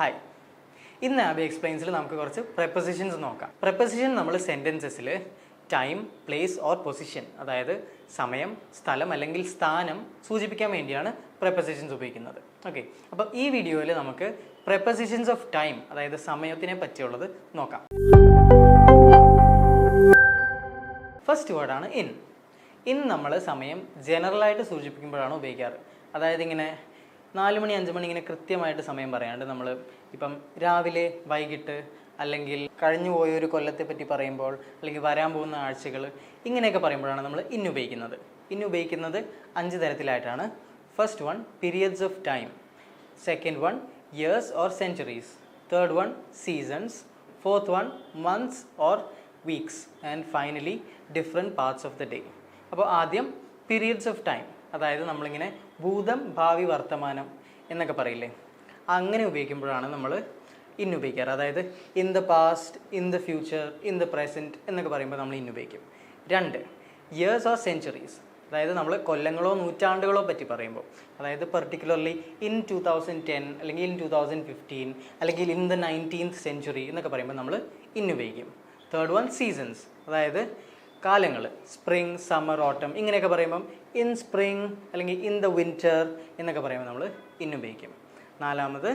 Hi, ഇന്ന് Abe Explains നമുക്ക് കുറച്ച് prepositions നോക്കാം. Preposition നമ്മൾ സെൻറ്റൻസസിൽ ടൈം, പ്ലേസ് ഓർ പൊസിഷൻ, അതായത് സമയം, സ്ഥലം അല്ലെങ്കിൽ സ്ഥാനം സൂചിപ്പിക്കാൻ വേണ്ടിയാണ് prepositions ഉപയോഗിക്കുന്നത്. ഓക്കെ, അപ്പോൾ ഈ വീഡിയോയിൽ നമുക്ക് prepositions of time, അതായത് സമയത്തിനെ പറ്റിയുള്ളത് നോക്കാം. ഫസ്റ്റ് വേർഡാണ് ഇൻ. ഇൻ നമ്മൾ സമയം ജനറലായിട്ട് സൂചിപ്പിക്കുമ്പോഴാണ് ഉപയോഗിക്കാറ്. അതായത് ഇങ്ങനെ 4 മണി 5 മണി ഇങ്ങനെ കൃത്യമായിട്ട് സമയം പറയാണ്ട് നമ്മൾ ഇപ്പം രാവിലെ, വൈകിട്ട്, അല്ലെങ്കിൽ കഴിഞ്ഞു പോയൊരു കൊല്ലത്തെ പറ്റി പറയുമ്പോൾ, അല്ലെങ്കിൽ വരാൻ പോകുന്ന ആഴ്ചകൾ, ഇങ്ങനെയൊക്കെ പറയുമ്പോഴാണ് നമ്മൾ ഇൻ ഉപയോഗിക്കുന്നത്. ഇൻ ഉപയോഗിക്കുന്നത് 5 തരത്തിലായിട്ടാണ്. First one periods of time, second one years or centuries, third one seasons, fourth one months or weeks, and finally different parts of the day. അപ്പോൾ ആദ്യം പീരിയഡ്സ് ഓഫ് ടൈം, അതായത് നമ്മളിങ്ങനെ ഭൂതം, ഭാവി, വർത്തമാനം എന്നൊക്കെ പറയില്ലേ, അങ്ങനെ ഉപയോഗിക്കുമ്പോഴാണ് നമ്മൾ ഇൻ ഉപയോഗിക്കാറ്. അതായത് in the past, in the future, in the present എന്നൊക്കെ പറയുമ്പോൾ നമ്മൾ ഇൻ ഉപയോഗിക്കും. 2 ഇയേഴ്സ് ഓർ സെഞ്ചുറീസ്, അതായത് നമ്മൾ കൊല്ലങ്ങളോ നൂറ്റാണ്ടുകളോ പറ്റി പറയുമ്പോൾ, അതായത് പെർട്ടിക്കുലർലി ഇൻ 2010 അല്ലെങ്കിൽ ഇൻ 2015 അല്ലെങ്കിൽ ഇൻ ദ 19th സെഞ്ചുറി എന്നൊക്കെ പറയുമ്പോൾ നമ്മൾ ഇൻ ഉപയോഗിക്കും. തേർഡ് വൺ സീസൺസ്, അതായത് കാലങ്ങൾ, സ്പ്രിങ്, സമ്മർ, ഓട്ടം ഇങ്ങനെയൊക്കെ പറയുമ്പം ഇൻ സ്പ്രിങ് അല്ലെങ്കിൽ ഇൻ ദ വിൻ്റർ എന്നൊക്കെ പറയുമ്പോൾ നമ്മൾ ഇൻ ഉപയോഗിക്കും. 4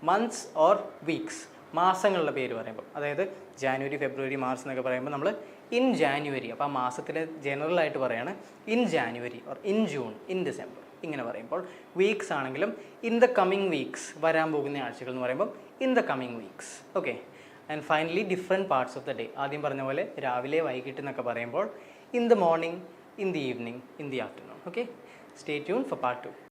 മന്ത്സ് ഓർ വീക്സ്, മാസങ്ങളുടെ പേര് പറയുമ്പോൾ, അതായത് ജാനുവരി, ഫെബ്രുവരി, മാർച്ച് എന്നൊക്കെ പറയുമ്പോൾ നമ്മൾ ഇൻ ജാനുവരി, അപ്പോൾ ആ മാസത്തിലെ ജനറലായിട്ട് പറയുകയാണ് in January or in June, in December ഇങ്ങനെ പറയുമ്പോൾ. വീക്സ് ആണെങ്കിലും ഇൻ ദ കമ്മിങ് വീക്സ്, വരാൻ പോകുന്ന ആഴ്ചകൾ എന്ന് പറയുമ്പോൾ in the coming weeks. Okay, and finally different parts of the day, ആദ്യം പറഞ്ഞ പോലെ രാവിലെ, വൈകിട്ട് എന്നൊക്കെ പറയുമ്പോൾ in the morning, in the evening, in the afternoon. Okay, stay tune four part 2.